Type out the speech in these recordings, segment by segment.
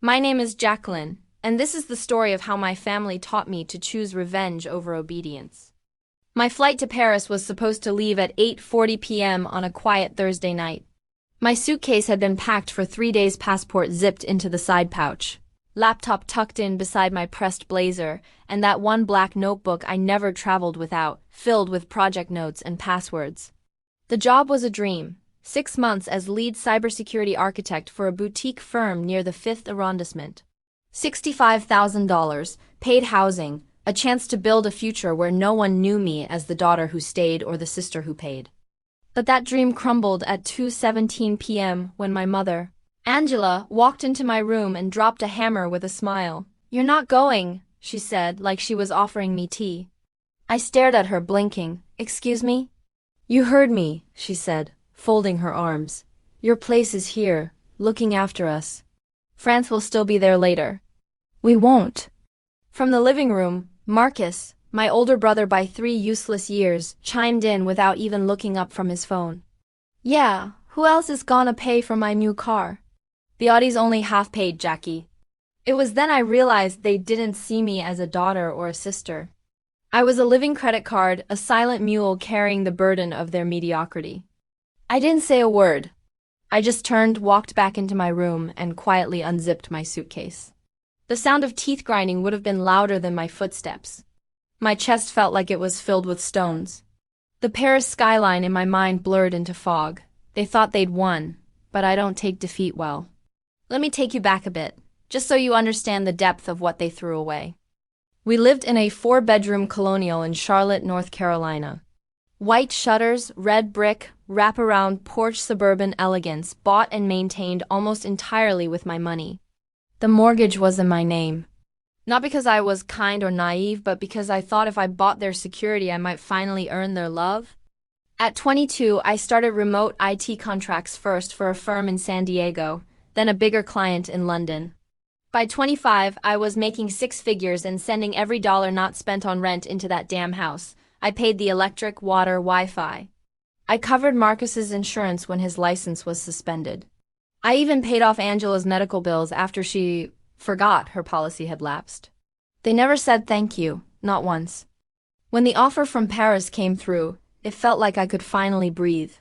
My name is Jacqueline, and this is the story of how my family taught me to choose revenge over obedience. My flight to Paris was supposed to leave at 8:40 p.m. on a quiet Thursday night. My suitcase had been packed for 3 days, passport zipped into the side pouch, laptop tucked in beside my pressed blazer, and that one black notebook I never traveled without, filled with project notes and passwords. The job was a dream. 6 months as lead cybersecurity architect for a boutique firm near the 5th arrondissement. $65,000, paid housing, a chance to build a future where no one knew me as the daughter who stayed or the sister who paid. But that dream crumbled at 2:17 p.m. when my mother, Angela, walked into my room and dropped a hammer with a smile. "You're not going," she said, like she was offering me tea. I stared at her, blinking. "Excuse me?" "You heard me," she said, folding her arms. "Your place is here, looking after us. France will still be there later." "We won't." From the living room, Marcus, my older brother by 3 useless years, chimed in without even looking up from his phone. "Yeah, who else is gonna pay for my new car?" "The Audi's only half paid, Jackie." It was then I realized they didn't see me as a daughter or a sister. I was a living credit card, a silent mule carrying the burden of their mediocrity. I didn't say a word. I just turned, walked back into my room, and quietly unzipped my suitcase. The sound of teeth grinding would have been louder than my footsteps. My chest felt like it was filled with stones. The Paris skyline in my mind blurred into fog. They thought they'd won, but I don't take defeat well. Let me take you back a bit, just so you understand the depth of what they threw away. We lived in a 4-bedroom colonial in Charlotte, North Carolina. White shutters, red brick, wraparound porch, suburban elegance, bought and maintained almost entirely with my money. The mortgage was in my name. Not because I was kind or naive, but because I thought if I bought their security, I might finally earn their love. At 22, I started remote IT contracts, first for a firm in San Diego, then a bigger client in London. By 25, I was making 6 figures and sending every dollar not spent on rent into that damn house. I paid the electric, water, Wi-Fi. I covered Marcus's insurance when his license was suspended. I even paid off Angela's medical bills after she forgot her policy had lapsed. They never said thank you, not once. When the offer from Paris came through, it felt like I could finally breathe.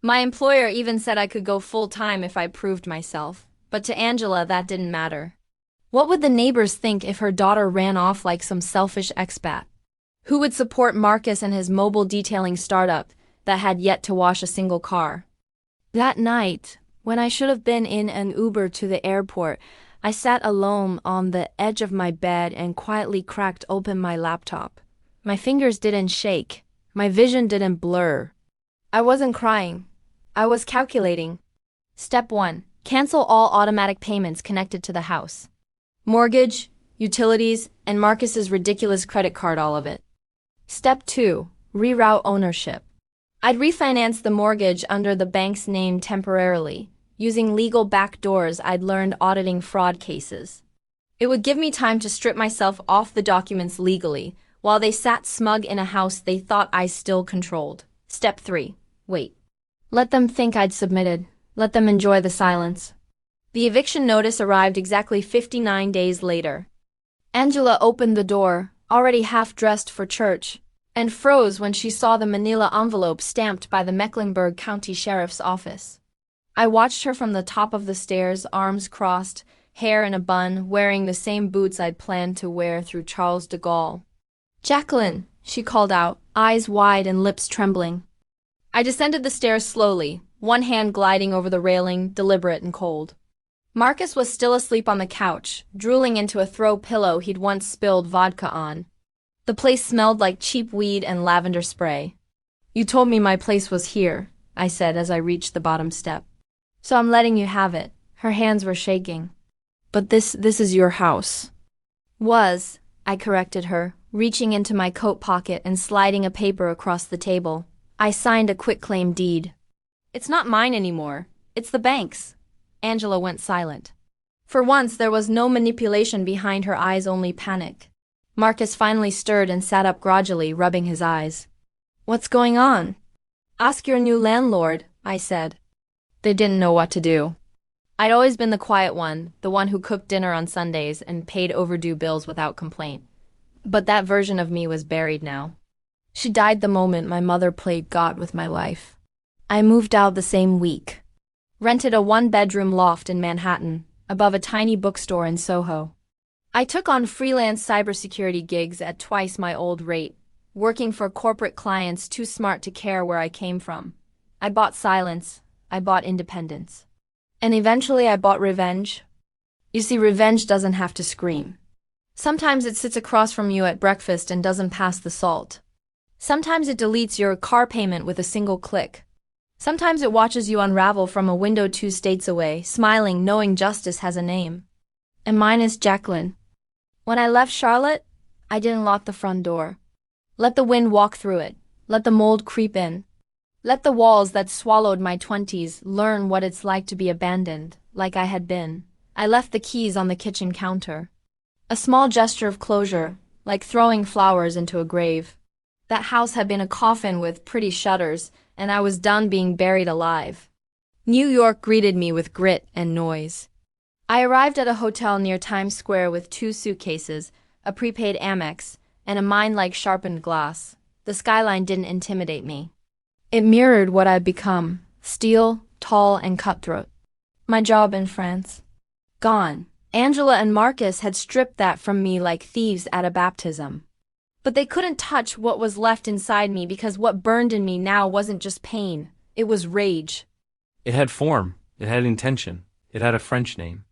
My employer even said I could go full-time if I proved myself, but to Angela that didn't matter. What would the neighbors think if her daughter ran off like some selfish expat? Who would support Marcus and his mobile detailing startup that had yet to wash a single car? That night, when I should have been in an Uber to the airport, I sat alone on the edge of my bed and quietly cracked open my laptop. My fingers didn't shake. My vision didn't blur. I wasn't crying. I was calculating. Step 1. Cancel all automatic payments connected to the house. Mortgage, utilities, and Marcus's ridiculous credit card, all of it. Step 2. Reroute ownership. I'd refinance the mortgage under the bank's name temporarily, using legal backdoors I'd learned auditing fraud cases. It would give me time to strip myself off the documents legally, while they sat smug in a house they thought I still controlled. Step 3. Wait. Let them think I'd submitted. Let them enjoy the silence. The eviction notice arrived exactly 59 days later. Angela opened the door, already half-dressed for church, and froze when she saw the manila envelope stamped by the Mecklenburg County Sheriff's Office. I watched her from the top of the stairs, arms crossed, hair in a bun, wearing the same boots I'd planned to wear through Charles de Gaulle. "Jacqueline," she called out, eyes wide and lips trembling. I descended the stairs slowly, one hand gliding over the railing, deliberate and cold. Marcus was still asleep on the couch, drooling into a throw pillow he'd once spilled vodka on. The place smelled like cheap weed and lavender spray. "You told me my place was here," I said as I reached the bottom step. "So I'm letting you have it." Her hands were shaking. "But this is your house." "Was," I corrected her, reaching into my coat pocket and sliding a paper across the table. I signed a quitclaim deed. "It's not mine anymore. It's the bank's." Angela went silent. For once, there was no manipulation behind her eyes, only panic. Marcus finally stirred and sat up groggily, rubbing his eyes. "What's going on?" "Ask your new landlord," I said. They didn't know what to do. I'd always been the quiet one, the one who cooked dinner on Sundays and paid overdue bills without complaint. But that version of me was buried now. She died the moment my mother played God with my life. I moved out the same week. Rented a one-bedroom loft in Manhattan, above a tiny bookstore in Soho. I took on freelance cybersecurity gigs at twice my old rate, working for corporate clients too smart to care where I came from. I bought silence. I bought independence. And eventually I bought revenge. You see, revenge doesn't have to scream. Sometimes it sits across from you at breakfast and doesn't pass the salt. Sometimes it deletes your car payment with a single click. Sometimes it watches you unravel from a window 2 states away, smiling, knowing justice has a name. And mine is Jacqueline. When I left Charlotte, I didn't lock the front door. Let the wind walk through it. Let the mold creep in. Let the walls that swallowed my 20s learn what it's like to be abandoned, like I had been. I left the keys on the kitchen counter. A small gesture of closure, like throwing flowers into a grave. That house had been a coffin with pretty shutters, and I was done being buried alive. New York greeted me with grit and noise. I arrived at a hotel near Times Square with 2 suitcases, a prepaid Amex, and a mind like sharpened glass. The skyline didn't intimidate me. It mirrored what I'd become, steel, tall, and cutthroat. My job in France. Gone. Angela and Marcus had stripped that from me like thieves at a baptism. But they couldn't touch what was left inside me because what burned in me now wasn't just pain, it was rage. It had form, it had intention, it had a French name.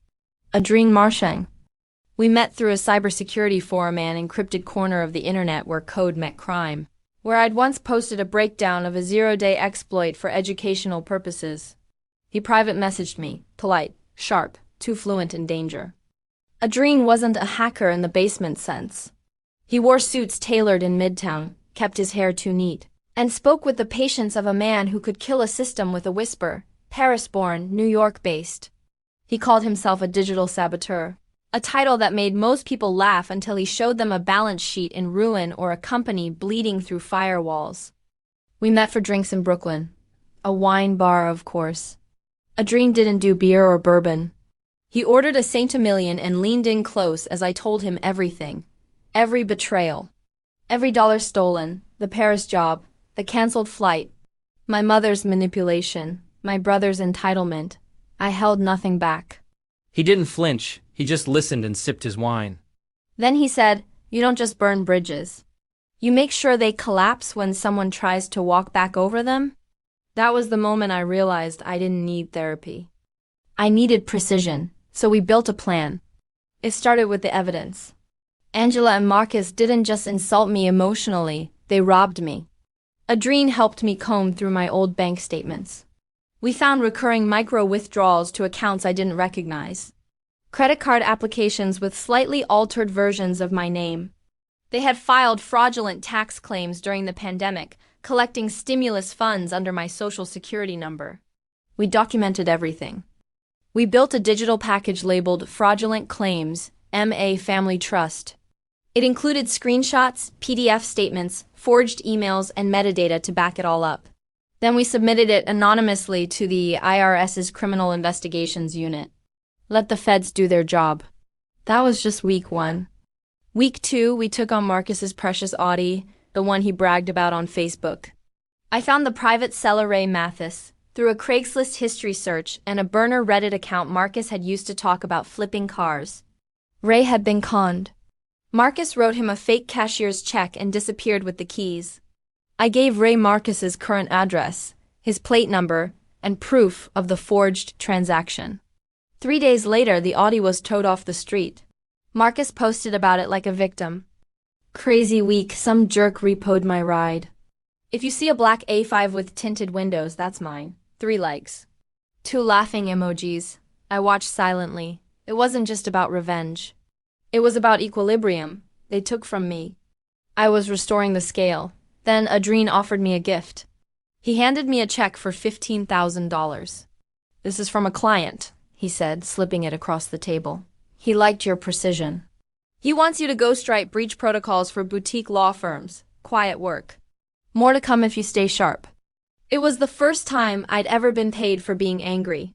Adrien Marchand. We met through a cybersecurity forum, an encrypted corner of the internet where code met crime, where I'd once posted a breakdown of a 0-day exploit for educational purposes. He private messaged me, polite, sharp, too fluent in danger. Adrien wasn't a hacker in the basement sense. He wore suits tailored in Midtown, kept his hair too neat, and spoke with the patience of a man who could kill a system with a whisper, Paris-born, New York-based. He called himself a digital saboteur, a title that made most people laugh until he showed them a balance sheet in ruin or a company bleeding through firewalls. We met for drinks in Brooklyn. A wine bar, of course. Adrien didn't do beer or bourbon. He ordered a Saint-Emilion and leaned in close as I told him everything. Every betrayal. Every dollar stolen, the Paris job, the cancelled flight, my mother's manipulation, my brother's entitlement. I held nothing back. He didn't flinch, he just listened and sipped his wine. Then he said, "You don't just burn bridges. You make sure they collapse when someone tries to walk back over them." That was the moment I realized I didn't need therapy. I needed precision, so we built a plan. It started with the evidence. Angela and Marcus didn't just insult me emotionally, they robbed me. Adrien helped me comb through my old bank statements. We found recurring micro-withdrawals to accounts I didn't recognize. Credit card applications with slightly altered versions of my name. They had filed fraudulent tax claims during the pandemic, collecting stimulus funds under my social security number. We documented everything. We built a digital package labeled Fraudulent Claims, MA Family Trust. It included screenshots, PDF statements, forged emails, and metadata to back it all up. Then we submitted it anonymously to the IRS's Criminal Investigations Unit. Let the feds do their job. That was just week 1. Week 2, we took on Marcus's precious Audi, the one he bragged about on Facebook. I found the private seller Ray Mathis through a Craigslist history search and a burner Reddit account Marcus had used to talk about flipping cars. Ray had been conned. Marcus wrote him a fake cashier's check and disappeared with the keys. I gave Ray Marcus's current address, his plate number, and proof of the forged transaction. 3 days later, the Audi was towed off the street. Marcus posted about it like a victim. Crazy week, some jerk repoed my ride. If you see a black A5 with tinted windows, that's mine. 3 likes. 2 laughing emojis. I watched silently. It wasn't just about revenge. It was about equilibrium. They took from me. I was restoring the scale. Then Adrien offered me a gift. He handed me a check for $15,000. "This is from a client," he said, slipping it across the table. "He liked your precision. He wants you to ghostwrite breach protocols for boutique law firms. Quiet work. More to come if you stay sharp." It was the first time I'd ever been paid for being angry.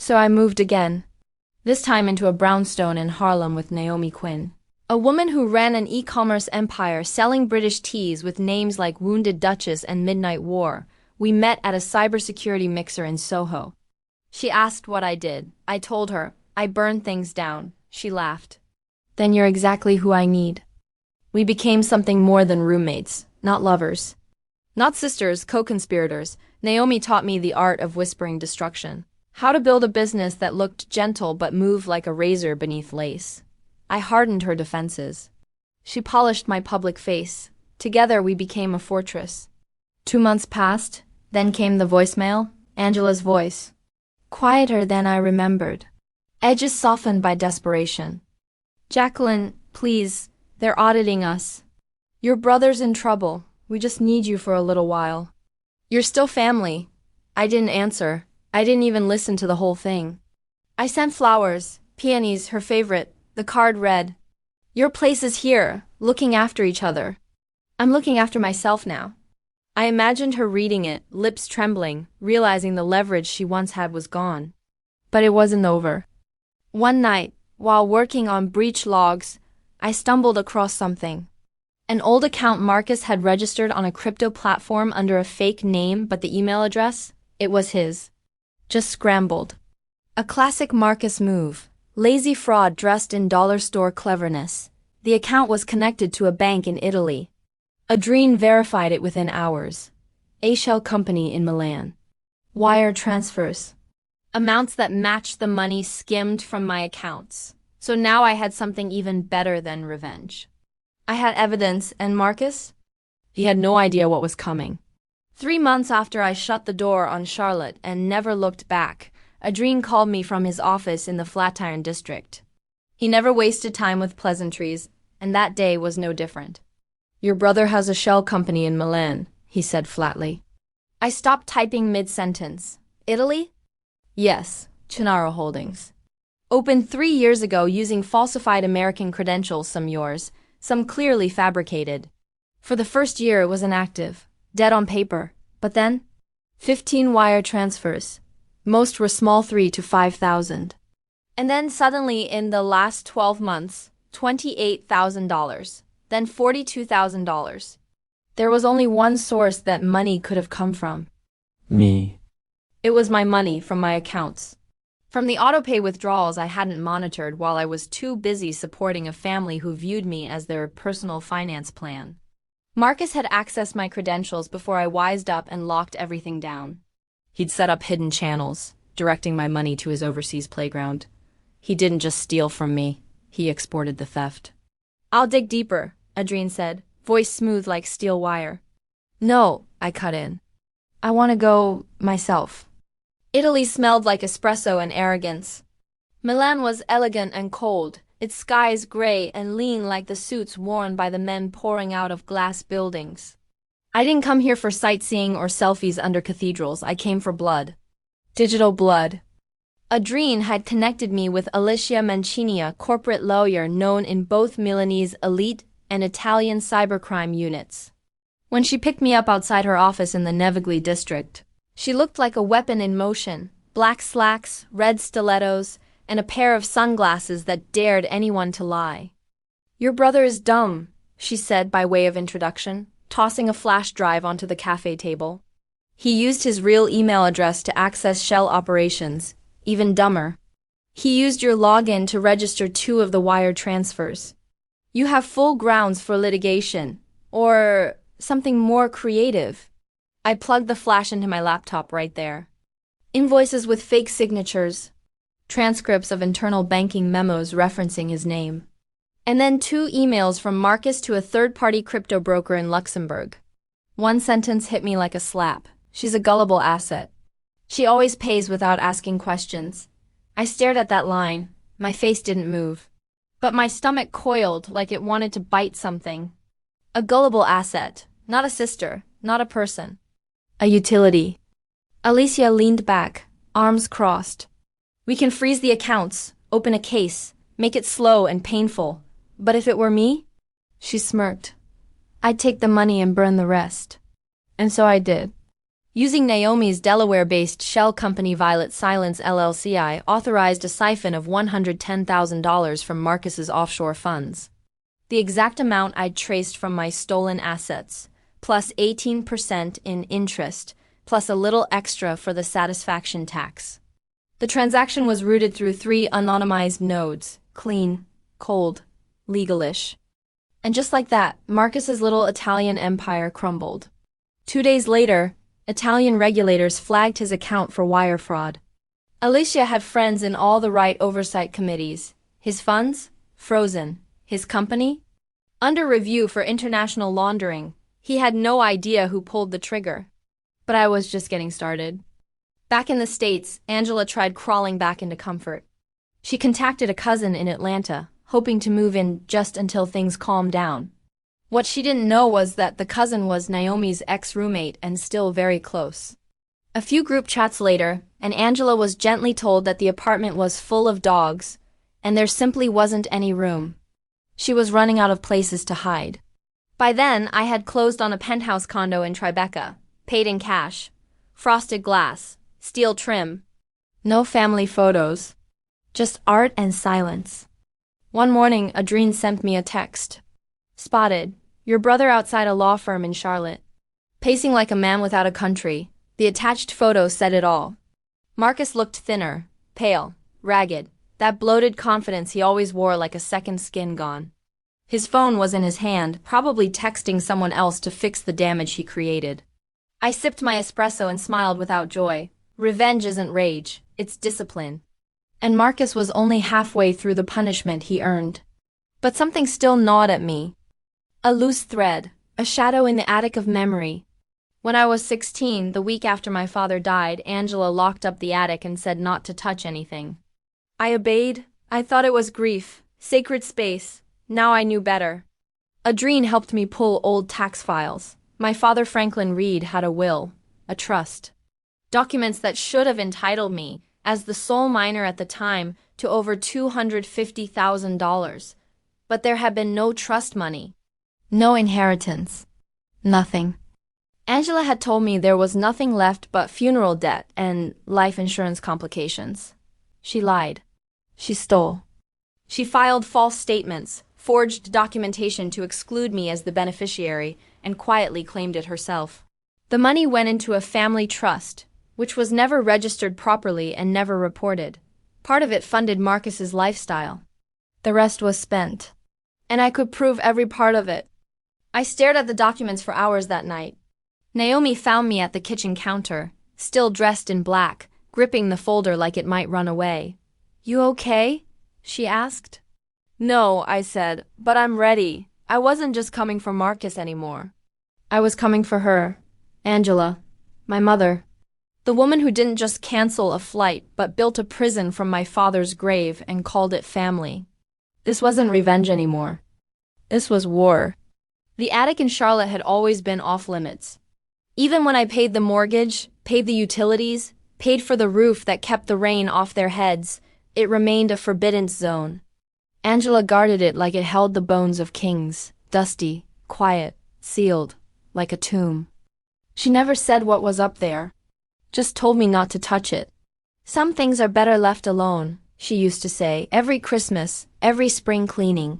So I moved again. This time into a brownstone in Harlem with Naomi Quinn, a woman who ran an e-commerce empire selling British teas with names like Wounded Duchess and Midnight War. We met at a cybersecurity mixer in Soho. She asked what I did. I told her. I burned things down. She laughed. Then you're exactly who I need. We became something more than roommates, not lovers. Not sisters, co-conspirators. Naomi taught me the art of whispering destruction. How to build a business that looked gentle but moved like a razor beneath lace. I hardened her defenses. She polished my public face. Together we became a fortress. 2 months passed, then came the voicemail, Angela's voice. Quieter than I remembered. Edges softened by desperation. Jacqueline, please, they're auditing us. Your brother's in trouble. We just need you for a little while. You're still family. I didn't answer. I didn't even listen to the whole thing. I sent flowers, peonies, her favorite. The card read, Your place is here, looking after each other. I'm looking after myself now. I imagined her reading it, lips trembling, realizing the leverage she once had was gone. But it wasn't over. One night, while working on breach logs, I stumbled across something. An old account Marcus had registered on a crypto platform under a fake name, but the email address, it was his. Just scrambled. A classic Marcus move. Lazy fraud dressed in dollar store cleverness. The account was connected to a bank in Italy. Adrien verified it within hours. A shell company in Milan. Wire transfers. Amounts that matched the money skimmed from my accounts. So now I had something even better than revenge. I had evidence, and Marcus? He had no idea what was coming. 3 months after I shut the door on Charlotte and never looked back, Adrien called me from his office in the Flatiron district. He never wasted time with pleasantries, and that day was no different. Your brother has a shell company in Milan, he said flatly. I stopped typing mid-sentence. Italy? Yes, Chinaro Holdings. Opened 3 years ago using falsified American credentials, some yours, some clearly fabricated. For the first year it was inactive, dead on paper, but then 15 wire transfers. Most were small 3 to 5,000. And then suddenly in the last 12 months, $28,000, then $42,000. There was only one source that money could have come from. Me. It was my money from my accounts. From the autopay withdrawals I hadn't monitored while I was too busy supporting a family who viewed me as their personal finance plan. Marcus had accessed my credentials before I wised up and locked everything down. He'd set up hidden channels, directing my money to his overseas playground. He didn't just steal from me, he exported the theft. I'll dig deeper, Adrien said, voice smooth like steel wire. No, I cut in. I want to go myself. Italy smelled like espresso and arrogance. Milan was elegant and cold, its skies gray and lean like the suits worn by the men pouring out of glass buildings. I didn't come here for sightseeing or selfies under cathedrals. I came for blood. Digital blood. Adrien had connected me with Alicia Mancini, a corporate lawyer known in both Milanese elite and Italian cybercrime units. When she picked me up outside her office in the Nevigli district, she looked like a weapon in motion, black slacks, red stilettos, and a pair of sunglasses that dared anyone to lie. Your brother is dumb, she said by way of introduction, tossing a flash drive onto the cafe table. He used his real email address to access shell operations, even dumber. He used your login to register 2 of the wire transfers. You have full grounds for litigation, or something more creative. I plugged the flash into my laptop right there. Invoices with fake signatures, transcripts of internal banking memos referencing his name. And then 2 emails from Marcus to a third-party crypto broker in Luxembourg. One sentence hit me like a slap. She's a gullible asset. She always pays without asking questions. I stared at that line. My face didn't move. But my stomach coiled like it wanted to bite something. A gullible asset, not a sister, not a person. A utility. Alicia leaned back, arms crossed. We can freeze the accounts, open a case, make it slow and painful. But if it were me? She smirked. I'd take the money and burn the rest. And so I did. Using Naomi's Delaware-based shell company Violet Silence LLC, I authorized a siphon of $110,000 from Marcus's offshore funds. The exact amount I'd traced from my stolen assets, plus 18% in interest, plus a little extra for the satisfaction tax. The transaction was routed through 3 anonymized nodes: clean, cold, legalish. And just like that, Marcus's little Italian empire crumbled. 2 days later, Italian regulators flagged his account for wire fraud. Alicia had friends in all the right oversight committees. His funds? Frozen. His company? Under review for international laundering. He had no idea who pulled the trigger. But I was just getting started. Back in the States, Angela tried crawling back into comfort. She contacted a cousin in Atlanta, hoping to move in just until things calmed down. What she didn't know was that the cousin was Naomi's ex-roommate and still very close. A few group chats later, and Angela was gently told that the apartment was full of dogs, and there simply wasn't any room. She was running out of places to hide. By then, I had closed on a penthouse condo in Tribeca, paid in cash, frosted glass, steel trim. No family photos. Just art and silence. One morning, Adrien sent me a text. Spotted. Your brother outside a law firm in Charlotte. Pacing like a man without a country. The attached photo said it all. Marcus looked thinner, pale, ragged, that bloated confidence he always wore like a second skin gone. His phone was in his hand, probably texting someone else to fix the damage he created. I sipped my espresso and smiled without joy. Revenge isn't rage, it's discipline. And Marcus was only halfway through the punishment he earned. But something still gnawed at me. A loose thread, a shadow in the attic of memory. When I was 16, the week after my father died, Angela locked up the attic and said not to touch anything. I obeyed. I thought it was grief, sacred space. Now I knew better. Adrien helped me pull old tax files. My father, Franklin Reed, had a will, a trust. Documents that should have entitled me, as the sole minor at the time, to over $250,000. But there had been no trust money. No inheritance. Nothing. Angela had told me there was nothing left but funeral debt and life insurance complications. She lied. She stole. She filed false statements, forged documentation to exclude me as the beneficiary, and quietly claimed it herself. The money went into a family trust, which was never registered properly and never reported. Part of it funded Marcus's lifestyle. The rest was spent. And I could prove every part of it. I stared at the documents for hours that night. Naomi found me at the kitchen counter, still dressed in black, gripping the folder like it might run away. "You okay?" she asked. "No," I said, "but I'm ready. I wasn't just coming for Marcus anymore. I was coming for her, Angela, my mother. The woman who didn't just cancel a flight but built a prison from my father's grave and called it family. This wasn't revenge anymore. This was war." The attic in Charlotte had always been off limits. Even when I paid the mortgage, paid the utilities, paid for the roof that kept the rain off their heads, it remained a forbidden zone. Angela guarded it like it held the bones of kings, dusty, quiet, sealed, like a tomb. She never said what was up there. Just told me not to touch it. "Some things are better left alone," she used to say, every Christmas, every spring cleaning.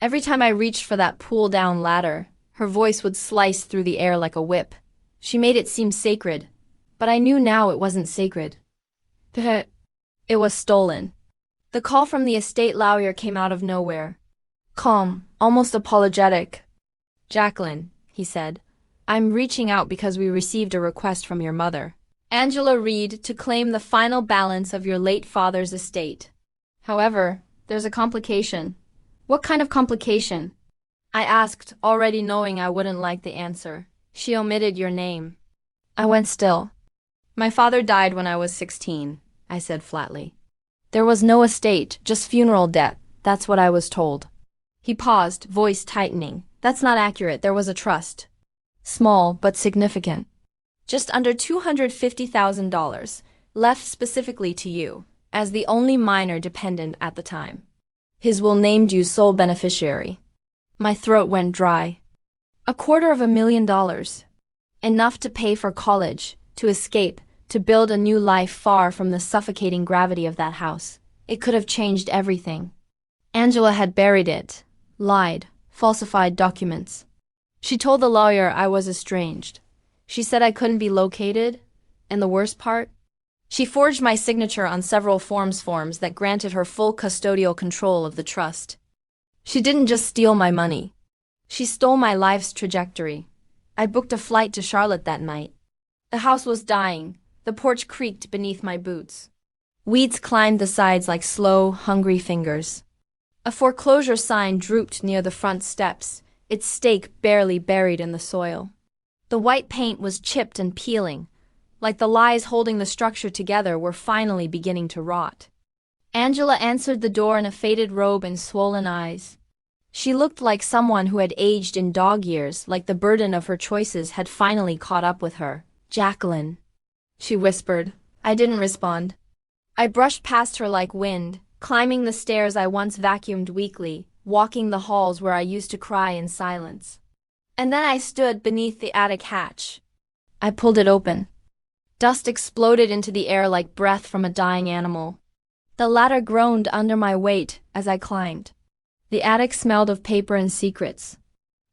Every time I reached for that pull-down ladder, her voice would slice through the air like a whip. She made it seem sacred, but I knew now it wasn't sacred. It was stolen. The call from the estate lawyer came out of nowhere. Calm, almost apologetic. "Jacqueline," he said, "I'm reaching out because we received a request from your mother, Angela Reed, to claim the final balance of your late father's estate. However, there's a complication." "What kind of complication?" I asked, already knowing I wouldn't like the answer. "She omitted your name." I went still. "My father died when I was 16, I said flatly. "There was no estate, just funeral debt, that's what I was told." He paused, voice tightening. "That's not accurate, there was a trust. Small, but significant. Just under $250,000, left specifically to you, as the only minor dependent at the time. His will named you sole beneficiary." My throat went dry. $250,000. Enough to pay for college, to escape, to build a new life far from the suffocating gravity of that house. It could have changed everything. Angela had buried it, lied, falsified documents. She told the lawyer I was estranged. She said I couldn't be located, and the worst part? She forged my signature on several forms that granted her full custodial control of the trust. She didn't just steal my money. She stole my life's trajectory. I booked a flight to Charlotte that night. The house was dying. The porch creaked beneath my boots. Weeds climbed the sides like slow, hungry fingers. A foreclosure sign drooped near the front steps, its stake barely buried in the soil. The white paint was chipped and peeling, like the lies holding the structure together were finally beginning to rot. Angela answered the door in a faded robe and swollen eyes. She looked like someone who had aged in dog years, like the burden of her choices had finally caught up with her. "Jacqueline," she whispered. I didn't respond. I brushed past her like wind, climbing the stairs I once vacuumed weekly, walking the halls where I used to cry in silence. And then I stood beneath the attic hatch. I pulled it open. Dust exploded into the air like breath from a dying animal. The ladder groaned under my weight as I climbed. The attic smelled of paper and secrets.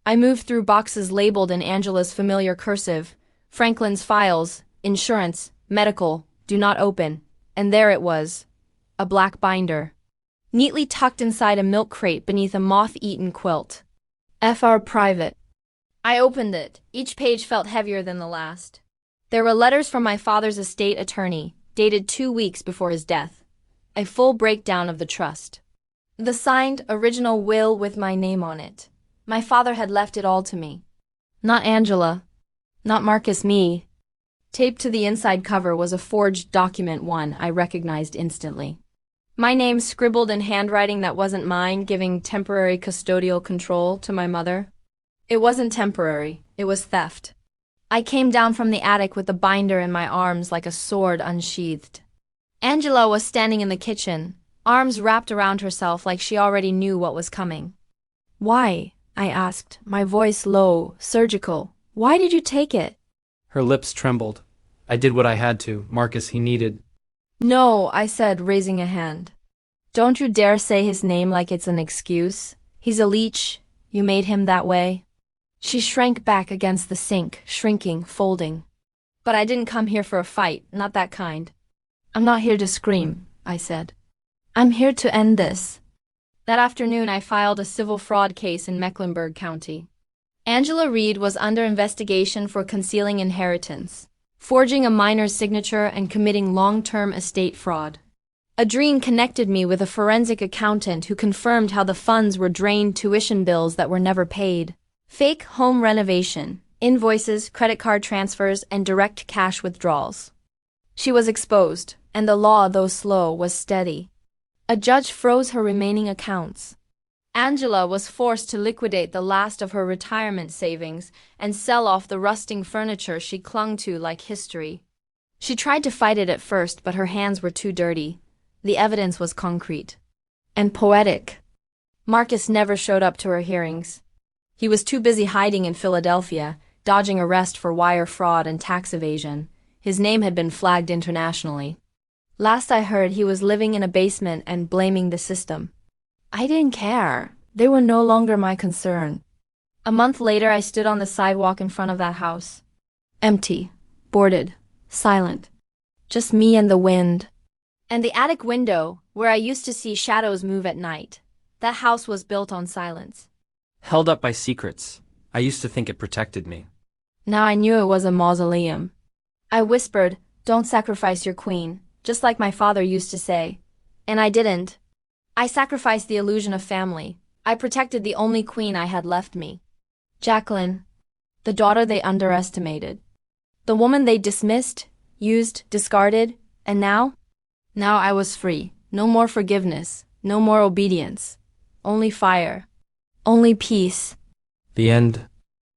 I moved through boxes labeled in Angela's familiar cursive, Franklin's files, insurance, medical, do not open, and there it was, a black binder, neatly tucked inside a milk crate beneath a moth-eaten quilt. "Fr Private." I opened it. Each page felt heavier than the last. There were letters from my father's estate attorney, dated 2 weeks before his death. A full breakdown of the trust. The signed, original will with my name on it. My father had left it all to me. Not Angela. Not Marcus, me. Taped to the inside cover was a forged document, one I recognized instantly. My name scribbled in handwriting that wasn't mine, giving temporary custodial control to my mother. It wasn't temporary, it was theft. I came down from the attic with the binder in my arms like a sword unsheathed. Angela was standing in the kitchen, arms wrapped around herself like she already knew what was coming. "Why?" I asked, my voice low, surgical. "Why did you take it?" Her lips trembled. I did what I had to. Marcus, he needed. "No," I said, raising a hand. "Don't you dare say his name like it's an excuse. He's a leech. You made him that way." She shrank back against the sink, shrinking, folding. "But I didn't come here for a fight, not that kind." "I'm not here to scream," I said. "I'm here to end this." That afternoon I filed a civil fraud case in Mecklenburg County. Angela Reed was under investigation for concealing inheritance, forging a minor's signature, and committing long-term estate fraud. A dream connected me with a forensic accountant who confirmed how the funds were drained tuition bills that were never paid. Fake home renovation, invoices, credit card transfers, and direct cash withdrawals. She was exposed, and the law, though slow, was steady. A judge froze her remaining accounts. Angela was forced to liquidate the last of her retirement savings and sell off the rusting furniture she clung to like history. She tried to fight it at first, but her hands were too dirty. The evidence was concrete. And poetic. Marcus never showed up to her hearings. He was too busy hiding in Philadelphia, dodging arrest for wire fraud and tax evasion. His name had been flagged internationally. Last I heard, he was living in a basement and blaming the system. I didn't care. They were no longer my concern. A month later, I stood on the sidewalk in front of that house. Empty, boarded, silent. Just me and the wind. And the attic window, where I used to see shadows move at night. That house was built on silence. Held up by secrets. I used to think it protected me. Now I knew it was a mausoleum. I whispered, "Don't sacrifice your queen," just like my father used to say. And I didn't. I sacrificed the illusion of family. I protected the only queen I had left me. Jacqueline. The daughter they underestimated. The woman they dismissed, used, discarded, and now? Now I was free. No more forgiveness. No more obedience. Only fire. Only peace. The end.